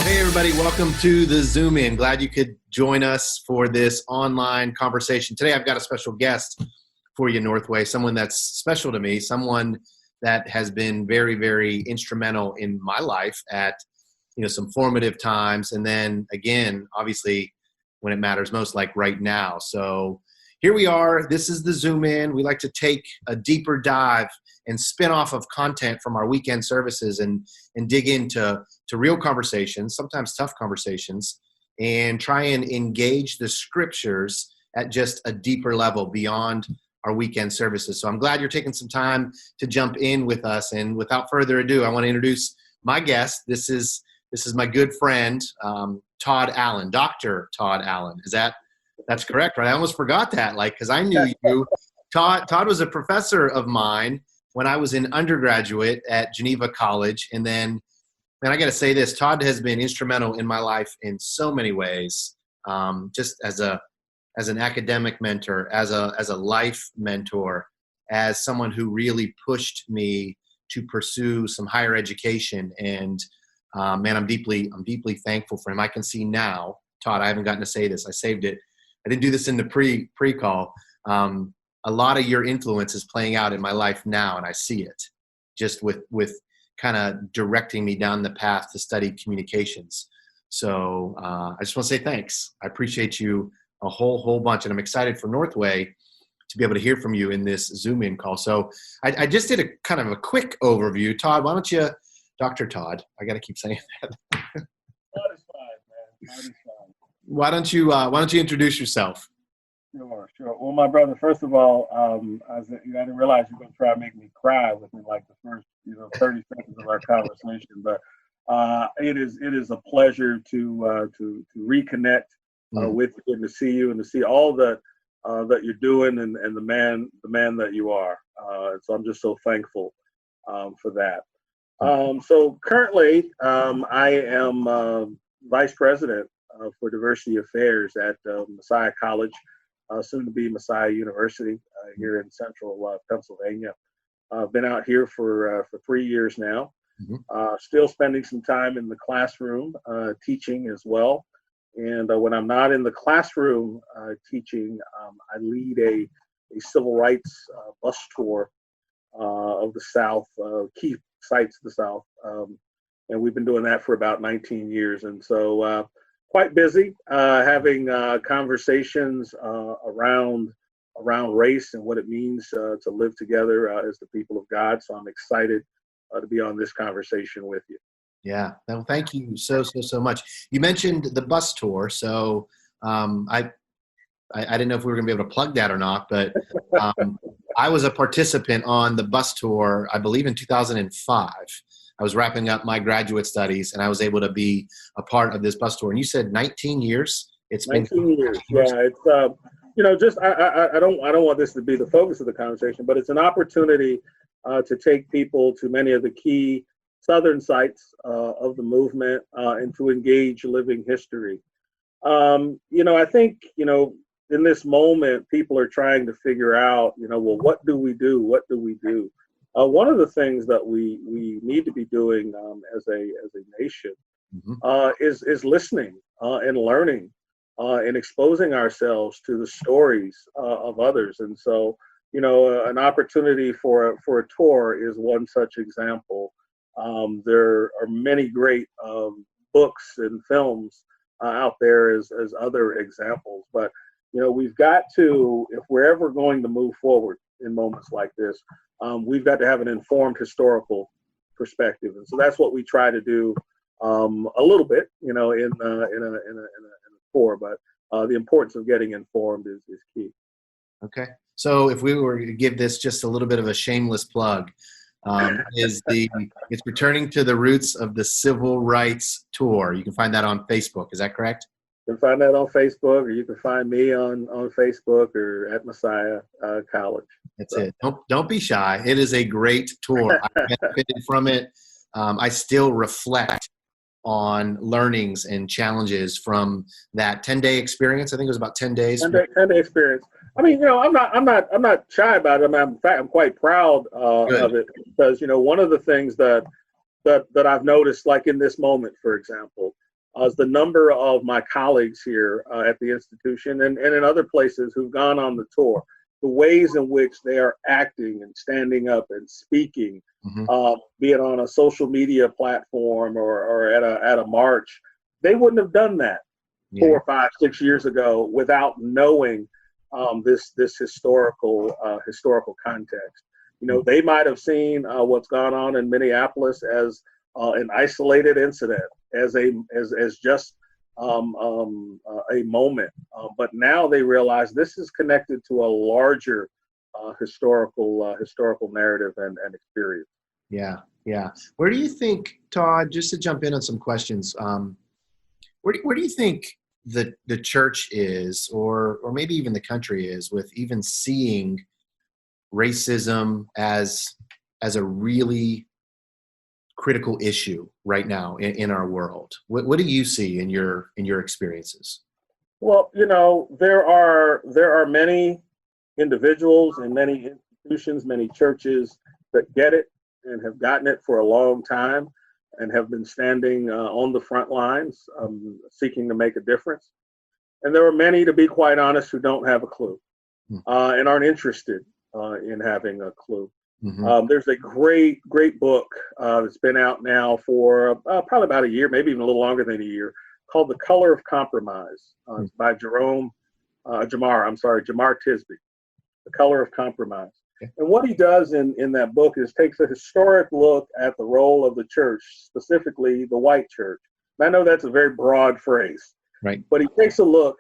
Hey everybody, welcome to the Zoom In. Glad you could join us for this online conversation. Today I've got a special guest for you, Northway, someone that's special to me, someone that has been very, very instrumental in my life at, some formative times. And then again, obviously when it matters most, like right now. So here we are. This is the Zoom In. We like to take a deeper dive and spin off of content from our weekend services and dig into real conversations, sometimes tough conversations, and try and engage the scriptures at just a deeper level beyond our weekend services. So I'm glad you're taking some time to jump in with us. And without further ado, I want to introduce my guest. This is my good friend, Todd Allen, Dr. Todd Allen. That's correct, right? I almost forgot that, because I knew you. Todd was a professor of mine when I was an undergraduate at Geneva College. And then, I got to say this, Todd has been instrumental in my life in so many ways, just as an academic mentor, as a life mentor, as someone who really pushed me to pursue some higher education. And man, I'm deeply thankful for him. I can see now, Todd, I haven't gotten to say this. I saved it. I didn't do this in the pre-call. A lot of your influence is playing out in my life now, and I see it just with kind of directing me down the path to study communications. So I just want to say thanks. I appreciate you a whole bunch, and I'm excited for Northway to be able to hear from you in this Zoom-in call. So I just did a kind of a quick overview. Todd, why don't you, Dr. Todd, I got to keep saying that. That is fine, man. That is fine. Why don't you introduce yourself? Sure. Well, my brother, first of all, I didn't realize you were going to try and make me cry within like the first, 30 seconds of our conversation. But it is a pleasure to reconnect with you and to see you and to see all that you're doing and the man that you are. So I'm just so thankful for that. So currently, I am vice president for diversity affairs at Messiah College. Soon to be Messiah University here in central Pennsylvania. I've been out here for 3 years now. Still spending some time in the classroom teaching as well. And when I'm not in the classroom teaching, I lead a civil rights bus tour of the South, key sites of the South. And we've been doing that for about 19 years. And so quite busy, having conversations around race and what it means to live together as the people of God. So I'm excited to be on this conversation with you. Yeah, well, thank you so much. You mentioned the bus tour, so I didn't know if we were going to be able to plug that or not, but I was a participant on the bus tour, I believe in 2005. I was wrapping up my graduate studies, and I was able to be a part of this bus tour. And you said 19 years? It's 19 years. Yeah, it's just I don't want this to be the focus of the conversation, but it's an opportunity to take people to many of the key Southern sites of the movement and to engage living history. I think in this moment, people are trying to figure out, well, what do we do? What do we do? One of the things that we need to be doing as a nation is listening and learning and exposing ourselves to the stories of others. And so, an opportunity for a tour is one such example. There are many great books and films out there as other examples, but we've got to, if we're ever going to move forward in moments like this, we've got to have an informed historical perspective, and so that's what we try to do a little bit, in a tour. But the importance of getting informed is key. Okay, so if we were to give this just a little bit of a shameless plug, it's returning to the roots of the Civil Rights Tour. You can find that on Facebook. Is that correct? You can find that on Facebook, or you can find me on Facebook or at Messiah College. That's it. Don't be shy. It is a great tour. I benefited from it. I still reflect on learnings and challenges from that 10-day experience. I think it was about 10 days. 10-day experience. I mean, I'm not shy about it. In fact, I'm quite proud of it, because one of the things that I've noticed, like in this moment, for example, is the number of my colleagues here at the institution and in other places who've gone on the tour, the ways in which they are acting and standing up and speaking, be it on a social media platform or at a march. They wouldn't have done that 4, 5, 6 years ago without knowing this historical context. They might have seen what's gone on in Minneapolis as an isolated incident, as just a moment, but now they realize this is connected to a larger historical narrative and experience. Yeah. Where do you think, Todd? Just to jump in on some questions, where do you think the church is, or maybe even the country is, with even seeing racism as a really critical issue right now in our world? What do you see in your experiences? Well, there are many individuals and many institutions, many churches that get it and have gotten it for a long time and have been standing on the front lines, seeking to make a difference. And there are many, to be quite honest, who don't have a clue and aren't interested in having a clue. There's a great book that's been out now for probably about a year, maybe even a little longer than a year, called The Color of Compromise. It's by Jamar Tisby, The Color of Compromise. And what he does in that book is takes a historic look at the role of the church, specifically the white church. And I know that's a very broad phrase, right? But he takes a look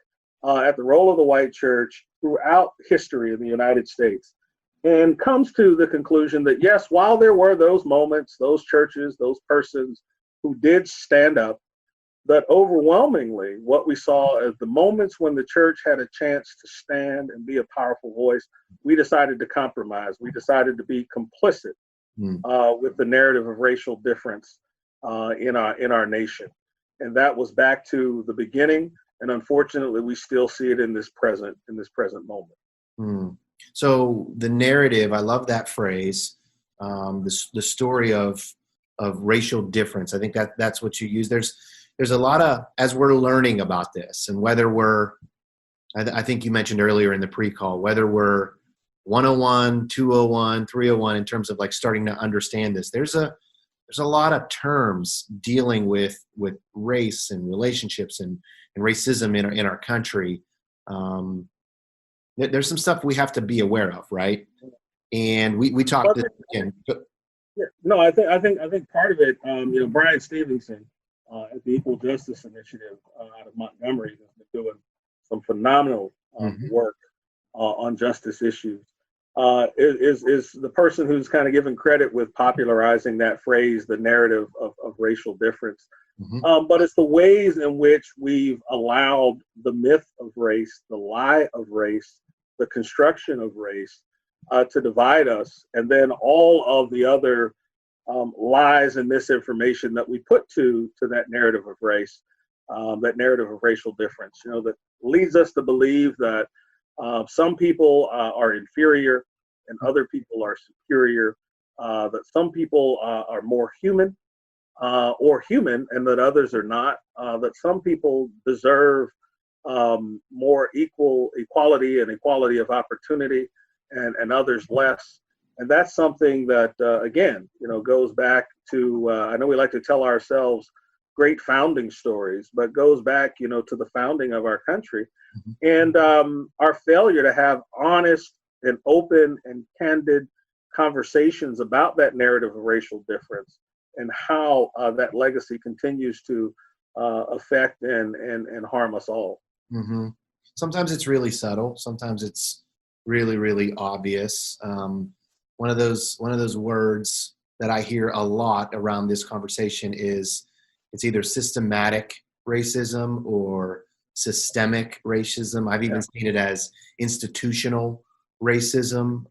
at the role of the white church throughout history in the United States, and comes to the conclusion that, yes, while there were those moments, those churches, those persons who did stand up, that overwhelmingly what we saw as the moments when the church had a chance to stand and be a powerful voice, we decided to compromise. We decided to be complicit with the narrative of racial difference in our nation. And that was back to the beginning. And unfortunately, we still see it in this present moment. So the narrative, I love that phrase, the story of racial difference. I think that's what you use. There's a lot of, as we're learning about this, and whether I think you mentioned earlier in the pre-call, whether we're 101, 201, 301 in terms of like starting to understand this, there's a lot of terms dealing with race and relationships and racism in our country. There's some stuff we have to be aware of, right? And we talked this again. No, I think part of it, Brian Stevenson at the Equal Justice Initiative out of Montgomery has been doing some phenomenal work on justice issues. Is the person who's kind of given credit with popularizing that phrase, the narrative of racial difference. But it's the ways in which we've allowed the myth of race, the lie of race, the construction of race to divide us, and then all of the other lies and misinformation that we put to that narrative of race, that narrative of racial difference, that leads us to believe that some people are inferior and other people are superior, that some people are more human or human and that others are not, that some people deserve more equality and equality of opportunity and others less. And that's something that, again, goes back to, I know we like to tell ourselves great founding stories, but goes back, to the founding of our country and our failure to have honest and open and candid conversations about that narrative of racial difference and how that legacy continues to affect and harm us all. Sometimes it's really subtle. Sometimes it's really, really obvious. One of those words that I hear a lot around this conversation is it's either systematic racism or systemic racism. I've even seen it as institutional racism.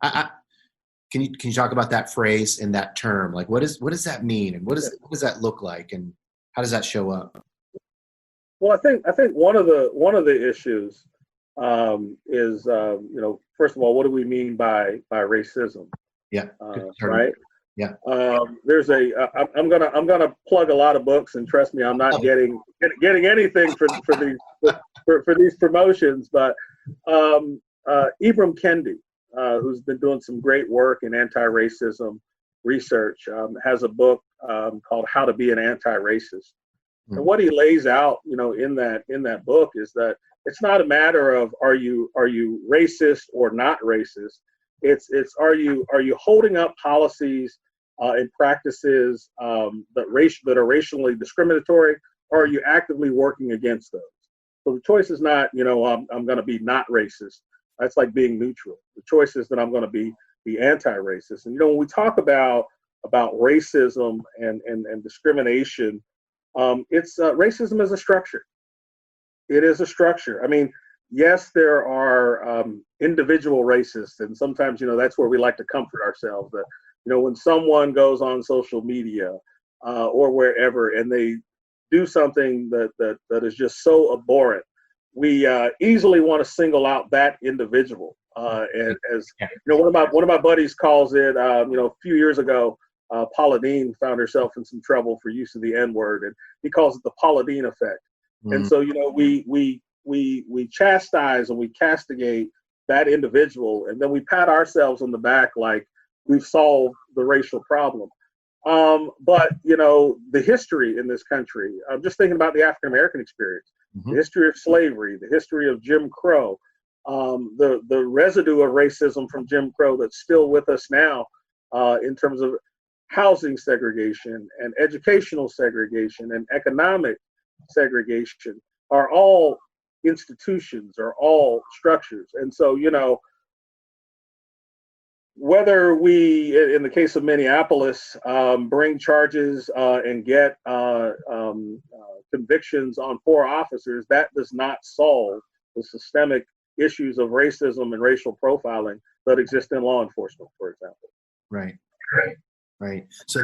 Can you talk about that phrase and that term? Like, what does that mean, and what does that look like, and how does that show up? Well, I think one of the issues is first of all, what do we mean by racism? Yeah. Right. Yeah. There's I'm gonna plug a lot of books, and trust me, I'm not getting anything for these promotions. But Ibram Kendi, who's been doing some great work in anti-racism research, has a book called "How to Be an Anti-Racist." And what he lays out, in that book is that it's not a matter of are you racist or not racist. It's are you holding up policies and practices that are racially discriminatory, or are you actively working against those? So the choice is not, I'm going to be not racist. That's like being neutral. The choice is that I'm going to be anti-racist. And when we talk about racism and discrimination, it's racism is a structure. It is a structure. I mean, yes, there are individual racists, and sometimes that's where we like to comfort ourselves. That when someone goes on social media or wherever and they do something that is just so abhorrent, we easily want to single out that individual. And as one of my buddies calls it, a few years ago, Paula Deen found herself in some trouble for use of the N-word, and he calls it the Paula Deen effect. And so, we chastise and we castigate that individual, and then we pat ourselves on the back like we've solved the racial problem. But the history in this country, I'm just thinking about the African American experience, the history of slavery, the history of Jim Crow, the residue of racism from Jim Crow that's still with us now, in terms of housing segregation and educational segregation and economic segregation, are all institutions, are all structures. And so, whether we, in the case of Minneapolis, bring charges and get convictions on 4 officers, that does not solve the systemic issues of racism and racial profiling that exist in law enforcement, for example. Right. So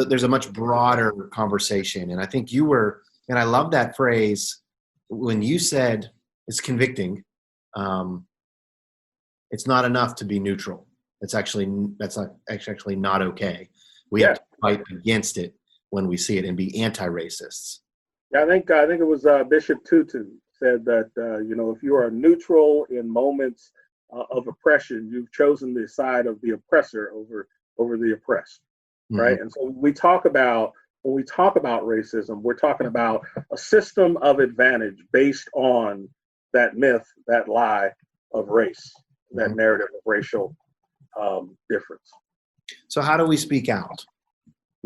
there's a much broader conversation, and I think and I love that phrase when you said it's convicting. It's not enough to be neutral. That's actually not okay. We have to fight against it when we see it and be anti-racists. Yeah, I think it was Bishop Tutu said that if you are neutral in moments of oppression, you've chosen the side of the oppressor over the oppressed, right? And so when we talk about racism, we're talking about a system of advantage based on that myth, that lie of race, that narrative of racial difference. So how do we speak out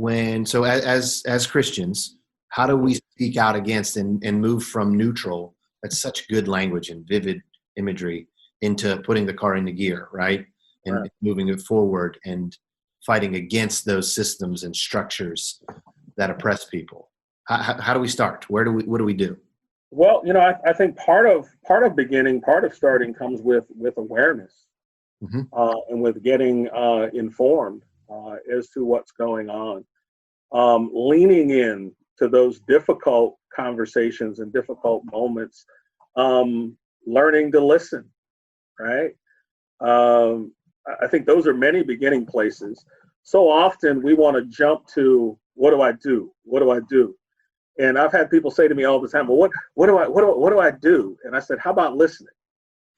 as Christians, how do we speak out against and move from neutral, that's such good language and vivid imagery, into putting the car into gear, right? And moving it forward and fighting against those systems and structures that oppress people. How do we start? What do we do? Well, I think part of starting comes with awareness, and with getting informed as to what's going on, leaning in to those difficult conversations and difficult moments, learning to listen, right? I think those are many beginning places. So often we want to jump to, what do I do? What do I do? And I've had people say to me all the time, well, what do I do? And I said, how about listening?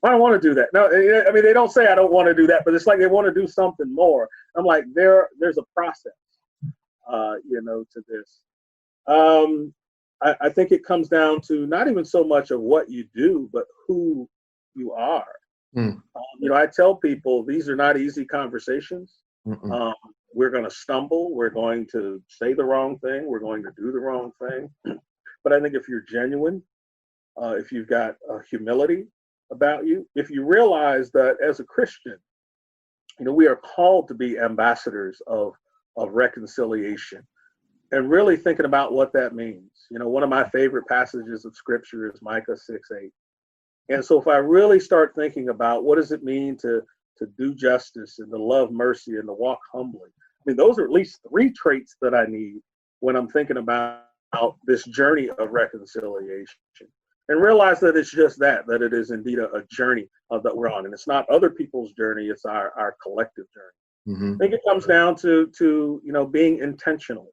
I don't want to do that. No, I mean, they don't say I don't want to do that, but it's like they want to do something more. I'm like, there's a process, to this. I think it comes down to not even so much of what you do, but who you are. I tell people these are not easy conversations. We're going to stumble. We're going to say the wrong thing. We're going to do the wrong thing. But I think if you're genuine, if you've got humility about you, if you realize that as a Christian, we are called to be ambassadors of reconciliation. and really thinking about what that means. One of my favorite passages of scripture is Micah 6:8. And so if I really start thinking about what does it mean to do justice and to love mercy and to walk humbly, I mean, those are at least three traits that I need when I'm thinking about this journey of reconciliation. And realize that it's just that it is indeed a journey that we're on. And it's not other people's journey, it's our collective journey. Mm-hmm. I think it comes down to being intentional.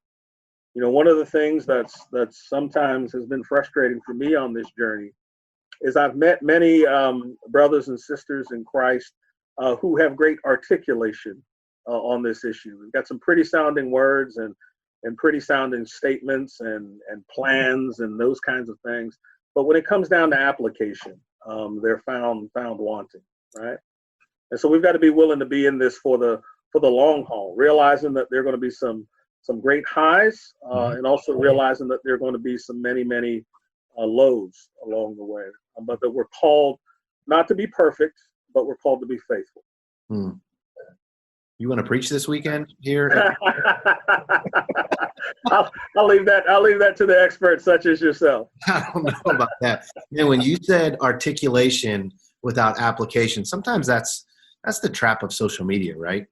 One of the things that's sometimes has been frustrating for me on this journey is I've met many brothers and sisters in Christ who have great articulation on this issue. We've got some pretty sounding words and pretty sounding statements and plans and those kinds of things. But when it comes down to application, they're found wanting, right? And so we've got to be willing to be in this for the long haul, realizing that there are going to be some great highs, and also realizing that there are going to be some many lows along the way, but that we're called not to be perfect, but we're called to be faithful. You want to preach this weekend here? I'll leave that to the experts such as yourself. I don't know about that. When you said articulation without application, sometimes that's the trap of social media, right?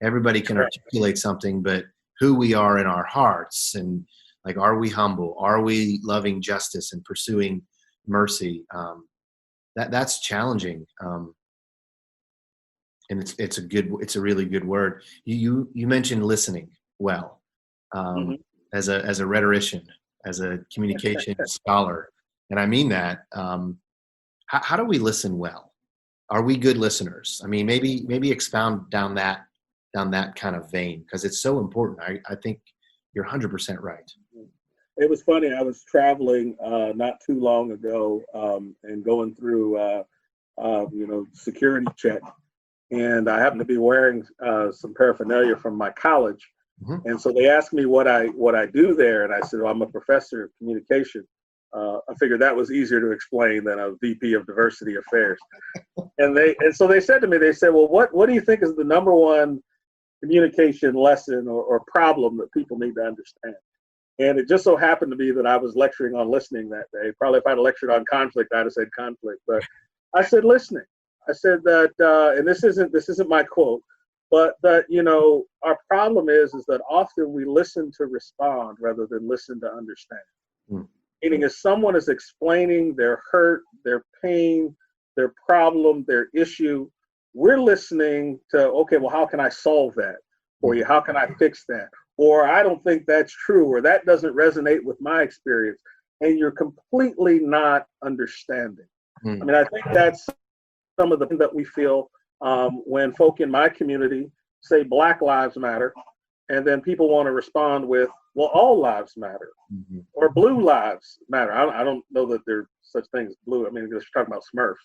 Everybody can articulate something, but who we are in our hearts, and like, are we humble? Are we loving justice and pursuing mercy? That's challenging. And it's a really good word. You mentioned listening well, as a rhetorician, as a communication scholar, and I mean that. How do we listen well? Are we good listeners? I mean, maybe expound down that kind of vein, because it's so important. I think you're 100% right. It was funny. I was traveling not too long ago and going through security check. And I happened to be wearing some paraphernalia from my college. And so they asked me what I do there. And I said, well, I'm a professor of communication. I figured that was easier to explain than a VP of diversity affairs. And so they said to me, well, what do you think is the number one communication lesson or problem that people need to understand? And it just so happened to be that I was lecturing on listening that day. Probably if I'd lectured on conflict, I'd have said conflict. But I said listening. I said that, and this isn't my quote, but that, our problem is that often we listen to respond rather than listen to understand. Meaning, if someone is explaining their hurt, their pain, their problem, their issue, we're listening to, okay, well, how can I solve that for you? How can I fix that? Or I don't think that's true, or that doesn't resonate with my experience. And you're completely not understanding. I mean, I think that's some of the things that we feel when folk in my community say Black Lives Matter, and then people want to respond with, well, all lives matter, or blue lives matter. I don't know that there's such things as blue. I mean, you're talking about Smurfs,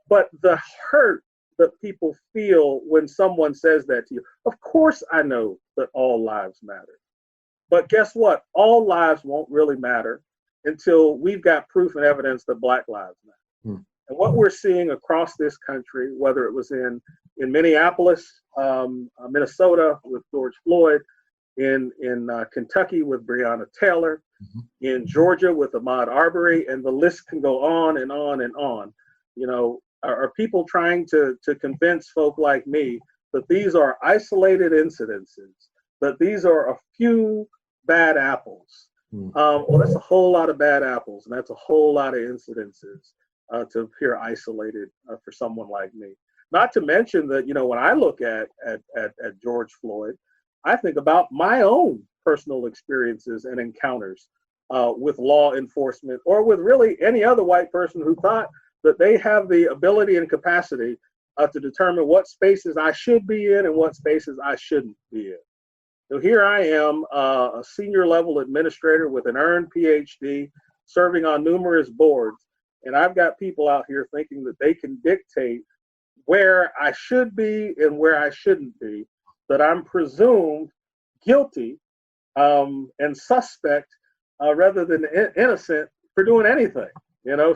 but the hurt that people feel when someone says that to you, of course I know that all lives matter. But guess what? All lives won't really matter until we've got proof and evidence that Black lives matter. And what we're seeing across this country, whether it was in Minneapolis, Minnesota with George Floyd, in Kentucky with Breonna Taylor, in Georgia with Ahmaud Arbery, and the list can go on and on and on. Are people trying to convince folk like me that these are isolated incidences, that these are a few bad apples? Well, that's a whole lot of bad apples, and that's a whole lot of incidences to appear isolated for someone like me. Not to mention that, when I look at George Floyd, I think about my own personal experiences and encounters with law enforcement, or with really any other white person who thought that they have the ability and capacity to determine what spaces I should be in and what spaces I shouldn't be in. So here I am, a senior level administrator with an earned PhD, serving on numerous boards, and I've got people out here thinking that they can dictate where I should be and where I shouldn't be, that I'm presumed guilty and suspect rather than innocent for doing anything.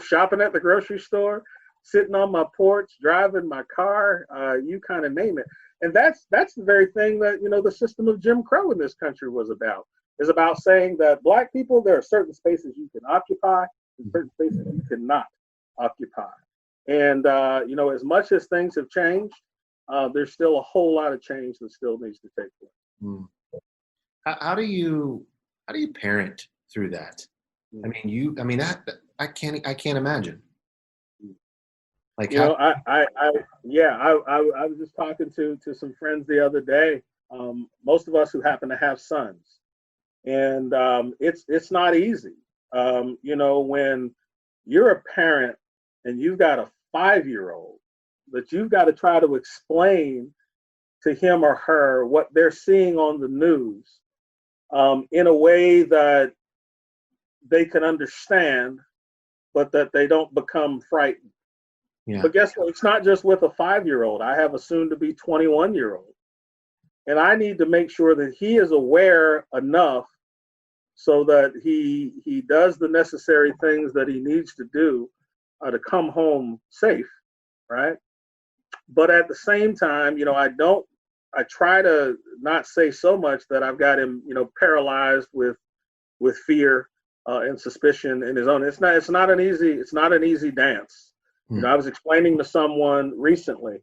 Shopping at the grocery store, sitting on my porch, driving my car, you kind of name it. And that's the very thing that, the system of Jim Crow in this country was about. Is about saying that Black people, there are certain spaces you can occupy and certain spaces you cannot occupy. And, as much as things have changed, there's still a whole lot of change that still needs to take place. Mm. How do you parent through that? That I can't imagine. Like, I was just talking to some friends the other day. Most of us who happen to have sons, and it's not easy. When you're a parent and you've got a 5-year-old that you've got to try to explain to him or her what they're seeing on the news in a way that they can understand, but that they don't become frightened. Yeah. But guess what? It's not just with a 5-year-old. I have a soon-to-be 21-year-old. And I need to make sure that he is aware enough so that he does the necessary things that he needs to do to come home safe, right? But at the same time, I try to not say so much that I've got him, paralyzed with fear and suspicion in his own. It's not an easy dance. I was explaining to someone recently.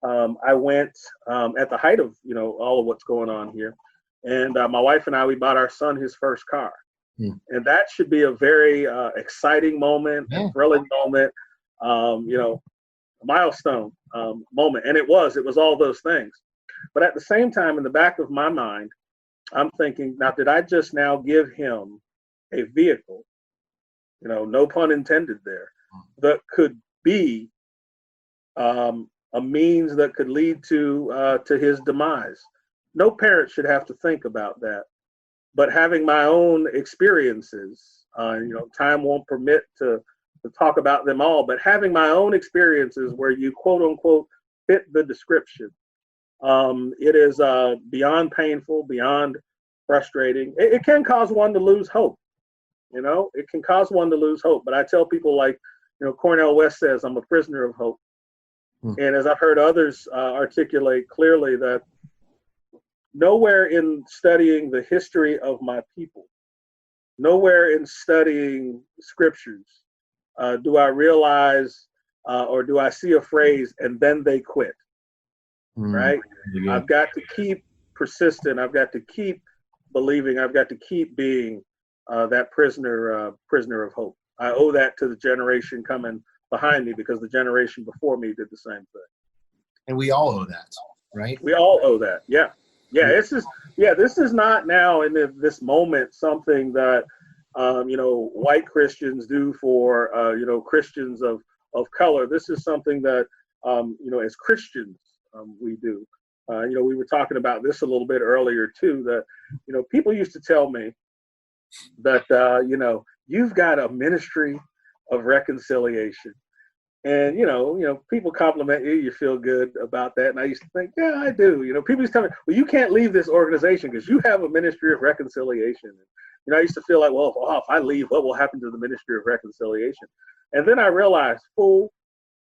I went at the height of all of what's going on here, and my wife and I, we bought our son his first car, and that should be a very exciting moment, a thrilling moment, a milestone moment, and it was all those things. But at the same time, in the back of my mind, I'm thinking, now, did I just now give him a vehicle, no pun intended there, that could be a means that could lead to his demise? No parent should have to think about that. But having my own experiences, time won't permit to talk about them all, but having my own experiences where you quote unquote fit the description, it is beyond painful, beyond frustrating. It can cause one to lose hope. It can cause one to lose hope. But I tell people, like, Cornel West says, I'm a prisoner of hope. And as I've heard others articulate clearly, that nowhere in studying the history of my people, nowhere in studying scriptures, do I realize or do I see a phrase, and then they quit, right? Yeah. I've got to keep persistent. I've got to keep believing. I've got to keep being that prisoner of hope. I owe that to the generation coming behind me, because the generation before me did the same thing. And we all owe that, right? We all owe that. Yeah. This is not now in this moment something that white Christians do for Christians of color. This is something that as Christians we do. We were talking about this a little bit earlier too. That people used to tell me that you've got a ministry of reconciliation, and people compliment you, you feel good about that. And I used to think, yeah, I do. People used to tell me, well, you can't leave this organization because you have a ministry of reconciliation. I used to feel like, well, if I leave, what will happen to the ministry of reconciliation? And then I realized, all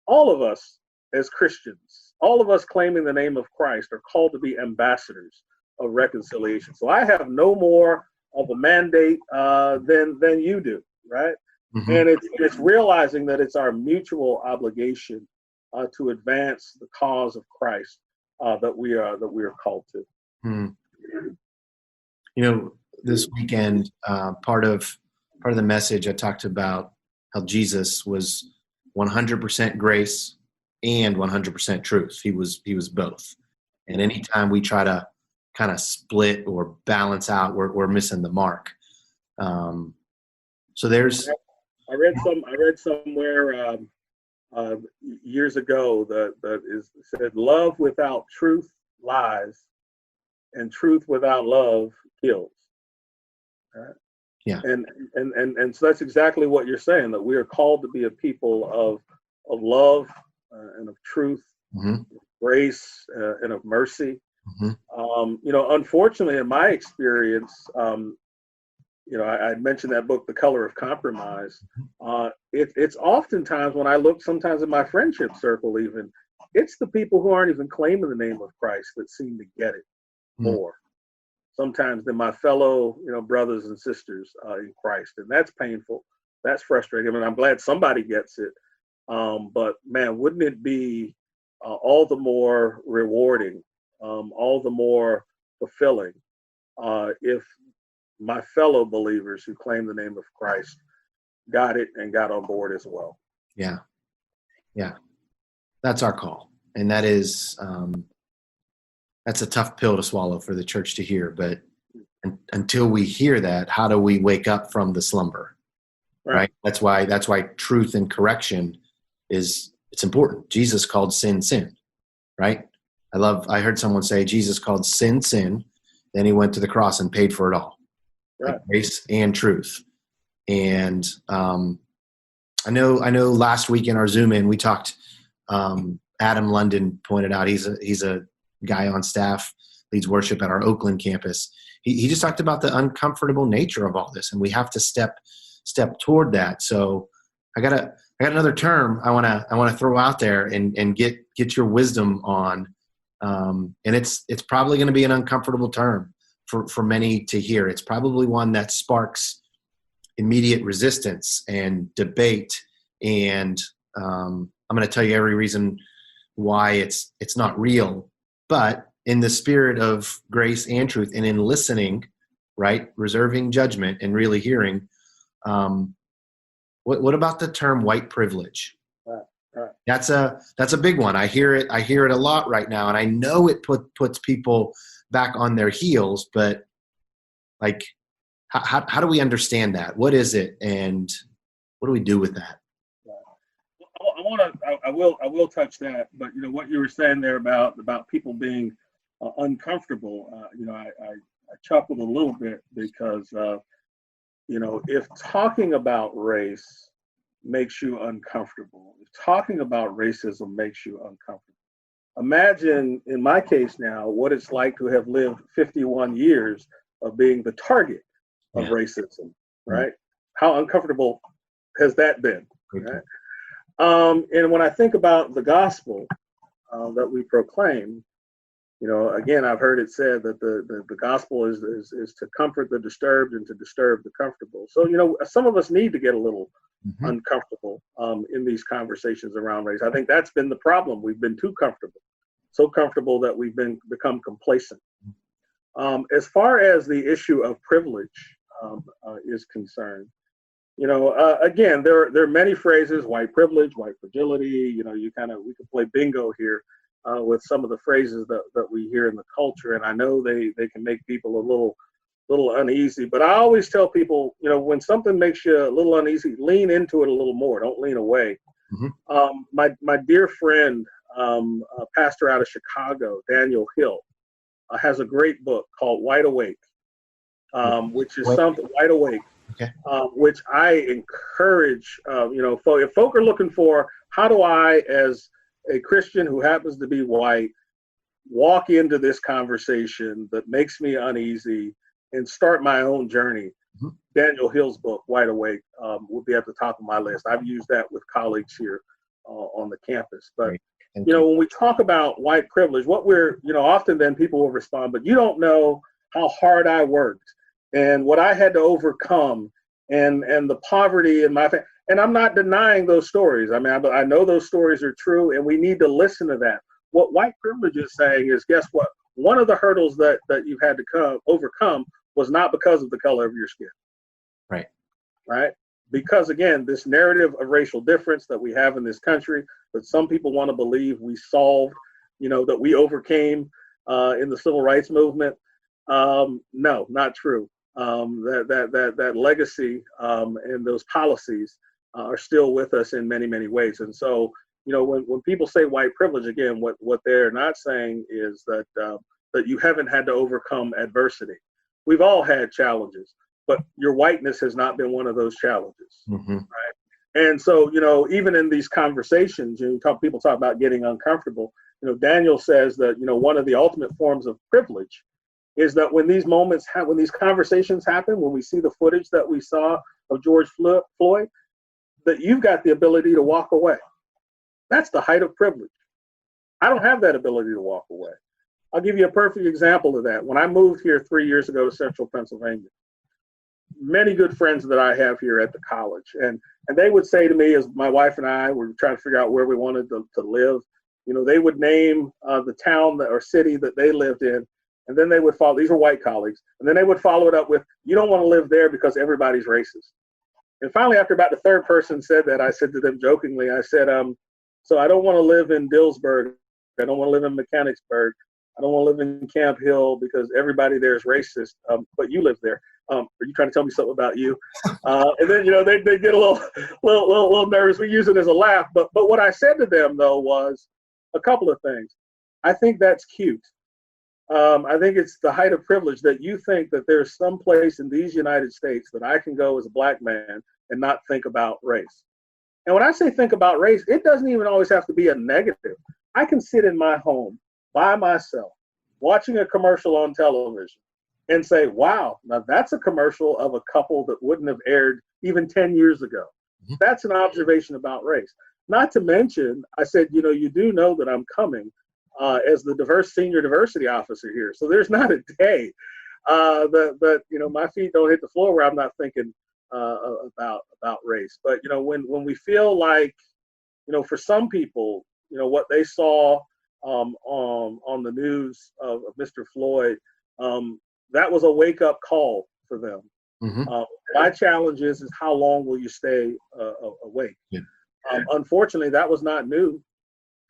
of us as Christians, all of us claiming the name of Christ, are called to be ambassadors of reconciliation. So I have no more of a mandate than you do, right? Mm-hmm. And it's realizing that it's our mutual obligation to advance the cause of Christ that we are called to. Mm. This weekend, part of the message, I talked about how Jesus was 100% grace and 100% truth. He was both. And anytime we try to kind of split or balance out, we're missing the mark. So there's. I read somewhere years ago that said, "Love without truth lies, and truth without love kills." Right? Yeah. And so that's exactly what you're saying, that we are called to be a people of love and of truth, mm-hmm. of grace and of mercy. Mm-hmm. Unfortunately, in my experience, I mentioned that book, The Color of Compromise. It's oftentimes when I look sometimes in my friendship circle, even, it's the people who aren't even claiming the name of Christ that seem to get it more sometimes than my fellow, brothers and sisters in Christ. And that's painful. That's frustrating. I mean, I'm glad somebody gets it. But man, wouldn't it be all the more rewarding, all the more fulfilling if my fellow believers who claim the name of Christ got it and got on board as well. Yeah. That's our call. And that is, that's a tough pill to swallow for the church to hear. But until we hear that, how do we wake up from the slumber? Right? That's why truth and correction it's important. Jesus called sin, right? I heard someone say Jesus called sin, then he went to the cross and paid for it all. Right. Like grace and truth. And I know last week in our Zoom in, we talked, Adam London pointed out, he's a guy on staff, leads worship at our Oakland campus. He just talked about the uncomfortable nature of all this, and we have to step toward that. So I got another term I want to throw out there and get your wisdom on. And it's probably going to be an uncomfortable term for many to hear. It's probably one that sparks immediate resistance and debate. And I'm going to tell you every reason why it's not real, but in the spirit of grace and truth and in listening, right, reserving judgment and really hearing, what about the term white privilege? Right. That's a big one. I hear it a lot right now, and I know it puts people back on their heels, but like, how do we understand that? What is it, and what do we do with that? I will touch that, but what you were saying there about people being uncomfortable. I chuckled a little bit because if talking about race makes you uncomfortable, if talking about racism makes you uncomfortable, imagine in my case now what it's like to have lived 51 years of being the target of racism, right? How uncomfortable has that been, right? And when I think about the gospel that we proclaim, again, I've heard it said that the gospel is to comfort the disturbed and to disturb the comfortable. So, some of us need to get a little uncomfortable in these conversations around race. I think that's been the problem. We've been too comfortable, so comfortable that we've become complacent. As far as the issue of privilege is concerned, again, there are many phrases: white privilege, white fragility. We could play bingo here with some of the phrases that we hear in the culture, and I know they can make people a little uneasy. But I always tell people, when something makes you a little uneasy, lean into it a little more. Don't lean away. My dear friend, a pastor out of Chicago, Daniel Hill, has a great book called Wide Awake, which is something Wide Awake. Okay. Which I encourage, if folk are looking for, how do I, as a Christian who happens to be white, walk into this conversation that makes me uneasy and start my own journey? Daniel Hill's book, Wide Awake, would be at the top of my list. I've used that with colleagues here on the campus. But, when we talk about white privilege, what we're, often then people will respond, but you don't know how hard I worked and what I had to overcome and the poverty in my family. And I'm not denying those stories. I mean, I know those stories are true, and we need to listen to that. What white privilege is saying is, guess what? One of the hurdles that you've had to overcome was not because of the color of your skin. Right? Because, again, this narrative of racial difference that we have in this country, that some people want to believe we solved, that we overcame in the civil rights movement. No, not true. That legacy and those policies are still with us in many, many ways. And so, when people say white privilege, again, what they're not saying is that you haven't had to overcome adversity. We've all had challenges, but your whiteness has not been one of those challenges, right? And so, even in these conversations, people talk about getting uncomfortable. Daniel says that, one of the ultimate forms of privilege is that when these moments when these conversations happen, when we see the footage that we saw of George Floyd, that you've got the ability to walk away. That's the height of privilege. I don't have that ability to walk away. I'll give you a perfect example of that. When I moved here 3 years ago to Central Pennsylvania, many good friends that I have here at the college, and they would say to me, as my wife and I were trying to figure out where we wanted to live, they would name the town or city that they lived in, and then they would follow. These were white colleagues, and then they would follow it up with, "You don't want to live there because everybody's racist." And finally, after about the third person said that, I said to them jokingly, I said, "So I don't want to live in Dillsburg. I don't want to live in Mechanicsburg. I don't want to live in Camp Hill because everybody there is racist. But you live there. Are you trying to tell me something about you?" And then they get a little nervous. We use it as a laugh. But what I said to them though was a couple of things. I think that's cute. I think it's the height of privilege that you think that there's some place in these United States that I can go as a black man and not think about race. And when I say think about race, it doesn't even always have to be a negative. I can sit in my home by myself, watching a commercial on television and say, wow, now that's a commercial of a couple that wouldn't have aired even 10 years ago. That's an observation about race. Not to mention, I said, you do know that I'm coming as the senior diversity officer here. So there's not a day that my feet don't hit the floor where I'm not thinking about race. But, when we feel like, for some people, what they saw on the news of Mr. Floyd, that was a wake-up call for them. My challenge is how long will you stay awake? Yeah. Unfortunately, that was not new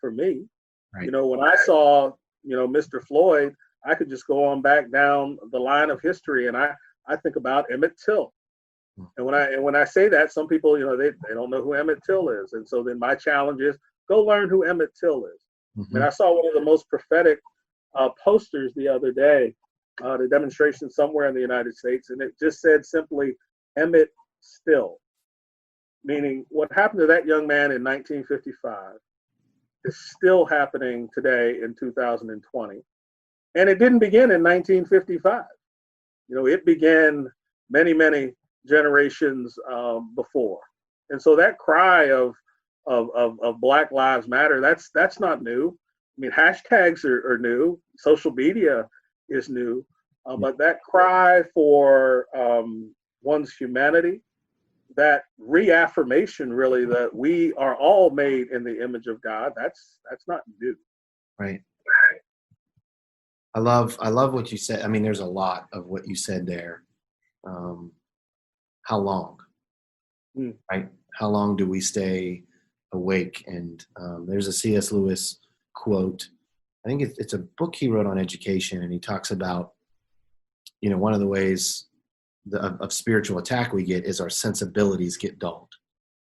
for me. Right. When I saw, Mr. Floyd, I could just go on back down the line of history, and I think about Emmett Till. And when I say that, some people, they don't know who Emmett Till is, and so then my challenge is go learn who Emmett Till is. And I saw one of the most prophetic posters the other day, the demonstration somewhere in the United States, and it just said simply Emmett Still, meaning what happened to that young man in 1955 is still happening today in 2020. And it didn't begin in 1955. It began many, many generations before. And so that cry of Black Lives Matter, that's not new. I mean, hashtags are new. Social media is new. But that cry for one's humanity, that reaffirmation really that we are all made in the image of God, that's not new. Right. I love what you said. I mean, there's a lot of what you said there. How long? Right? How long do we stay awake? And there's a C.S. Lewis quote. I think it's a book he wrote on education, and he talks about, one of the ways of spiritual attack we get is our sensibilities get dulled,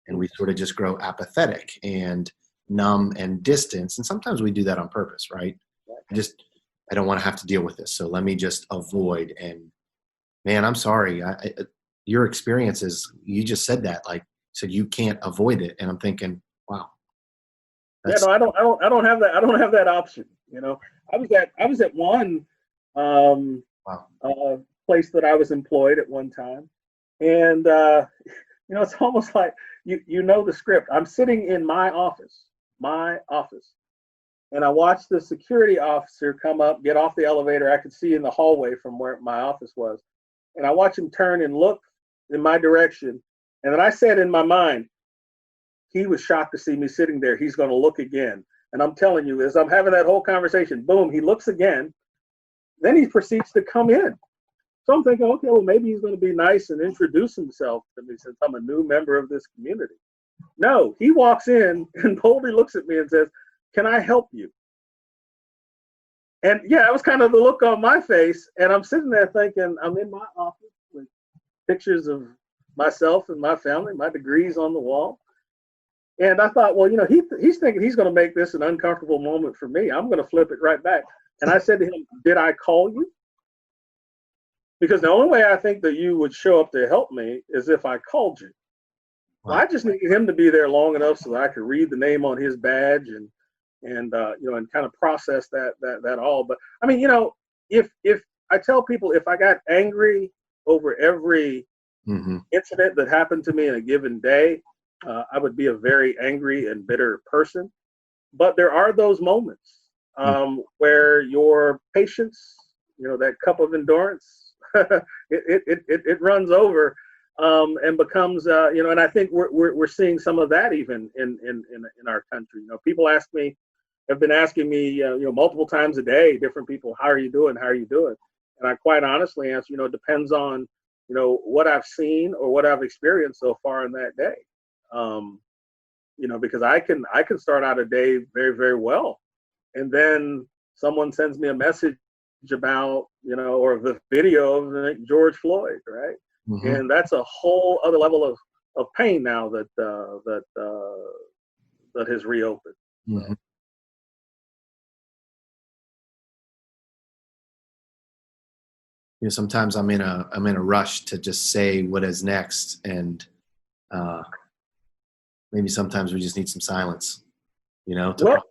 and we sort of just grow apathetic and numb and distant. And sometimes we do that on purpose, right? I don't want to have to deal with this, so let me just avoid. And man, I'm sorry. Your experiences, you just said that, like, said you can't avoid it, and I'm thinking, wow. Yeah, no, I don't have that. I don't have that option. I was at one place that I was employed at one time, and it's almost like the script. I'm sitting in my office, and I watched the security officer come up, get off the elevator. I could see in the hallway from where my office was, and I watched him turn and look in my direction, and then I said in my mind, he was shocked to see me sitting there. He's going to look again. And I'm telling you, as I'm having that whole conversation, boom, he looks again. Then he proceeds to come in. So I'm thinking, okay, well, maybe he's going to be nice and introduce himself to me since I'm a new member of this community. No, he walks in and boldly looks at me and says, "Can I help you?" And yeah, it was kind of the look on my face. And I'm sitting there thinking, I'm in my office with pictures of myself and my family, my degrees on the wall. And I thought, well, he's thinking he's going to make this an uncomfortable moment for me. I'm going to flip it right back. And I said to him, "Did I call you? Because the only way I think that you would show up to help me is if I called you." Wow. I just needed him to be there long enough so that I could read the name on his badge and kind of process that all. But I mean, if I tell people, if I got angry over every incident that happened to me in a given day, I would be a very angry and bitter person. But there are those moments where your patience, that cup of endurance, it runs over, and becomes, and I think we're seeing some of that even in our country. People have been asking me, multiple times a day, different people, how are you doing? How are you doing? And I quite honestly answer, it depends on, what I've seen or what I've experienced so far in that day. Because I can start out a day very, very well. And then someone sends me a message about, or the video of George Floyd, right? Mm-hmm. And that's a whole other level of pain now that has reopened. Mm-hmm. Sometimes I'm in a rush to just say what is next, and maybe sometimes we just need some silence, Part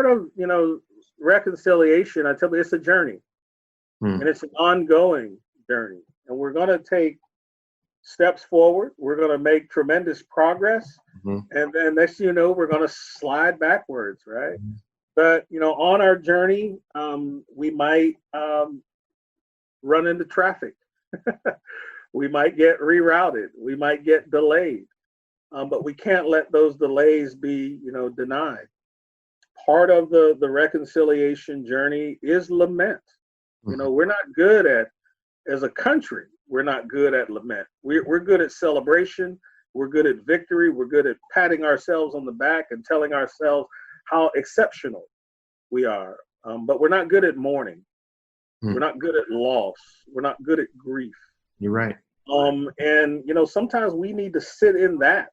of reconciliation, I tell you, it's a journey, and it's an ongoing journey, and we're going to take steps forward. We're going to make tremendous progress, and then next we're going to slide backwards, right? Mm-hmm. But on our journey, we might run into traffic. We might get rerouted. We might get delayed. But we can't let those delays be, denied. Part of the reconciliation journey is lament. Mm-hmm. We're not good as a country, we're not good at lament. We're good at celebration. We're good at victory. We're good at patting ourselves on the back and telling ourselves how exceptional we are. But we're not good at mourning. Mm. We're not good at loss. We're not good at grief. You're right. And sometimes we need to sit in that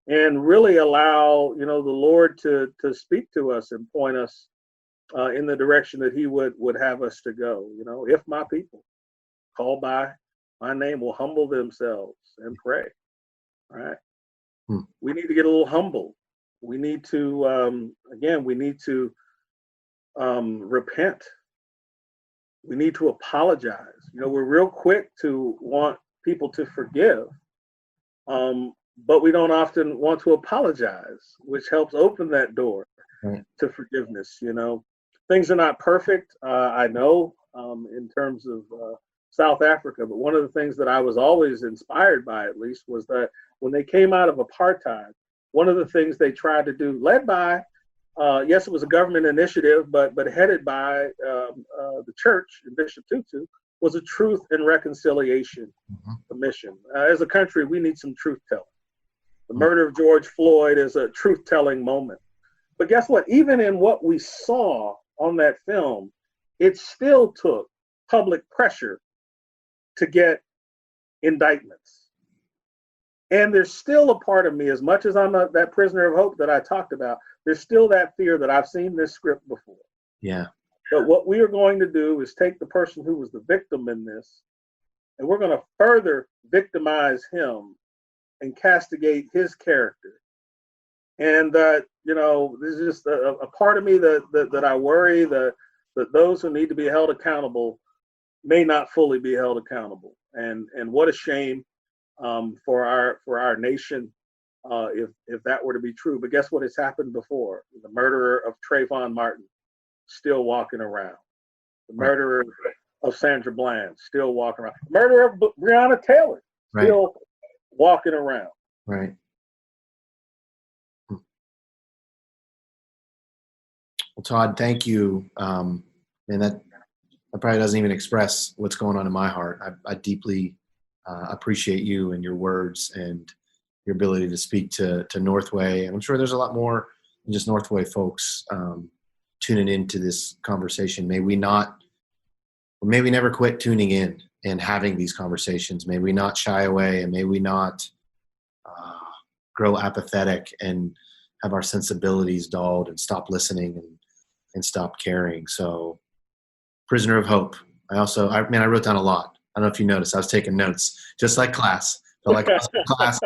and really allow, the Lord to speak to us and point us in the direction that he would have us to go. If my people called by my name will humble themselves and pray. All right. We need to get a little humble. We need to, repent. We need to apologize. We're real quick to want people to forgive, but we don't often want to apologize, which helps open that door to forgiveness. Things are not perfect, I know, in terms of South Africa, but one of the things that I was always inspired by, at least, was that when they came out of apartheid, one of the things they tried to do, led by, yes, it was a government initiative, but headed by the church and Bishop Tutu, was a truth and reconciliation commission. As a country, we need some truth telling. The murder of George Floyd is a truth telling moment. But guess what? Even in what we saw on that film, it still took public pressure to get indictments. And there's still a part of me, as much as I'm that prisoner of hope that I talked about, there's still that fear that I've seen this script before. Yeah. But what we are going to do is take the person who was the victim in this, and we're going to further victimize him and castigate his character. And there's just a part of me that I worry that those who need to be held accountable may not fully be held accountable. And what a shame for our nation if that were to be true. But guess what has happened before? The murderer of Trayvon Martin still walking around. The murderer of Sandra Bland still walking around. The murderer of Breonna Taylor still walking around. Right. Well, Todd, thank you. And that probably doesn't even express what's going on in my heart. I deeply appreciate you and your words and your ability to speak to Northway. And I'm sure there's a lot more than just Northway folks tuning into this conversation. May we never quit tuning in and having these conversations. May we not shy away, and may we not grow apathetic and have our sensibilities dulled and stop listening and stop caring. So, prisoner of hope. I wrote down a lot. I don't know if you noticed. I was taking notes, just like class. Felt like I was in class.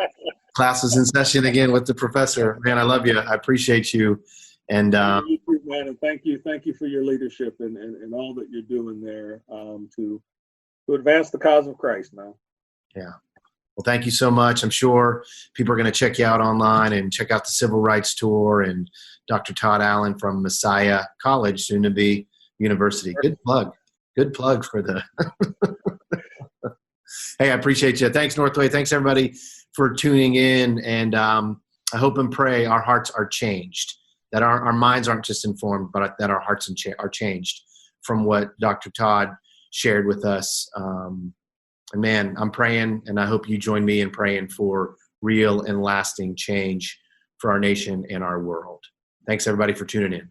Class was in session again with the professor. Man, I love you. I appreciate you. And you too, man. And thank you for your leadership and all that you're doing there to advance the cause of Christ, man. Yeah. Well, thank you so much. I'm sure people are going to check you out online and check out the Civil Rights Tour and Dr. Todd Allen from Messiah College, soon to be University. Good plug. Good plug for the. Hey, I appreciate you. Thanks, Northway. Thanks, everybody, for tuning in. And I hope and pray our hearts are changed, that our minds aren't just informed, but that our hearts are changed from what Dr. Todd shared with us. And man, I'm praying, and I hope you join me in praying for real and lasting change for our nation and our world. Thanks, everybody, for tuning in.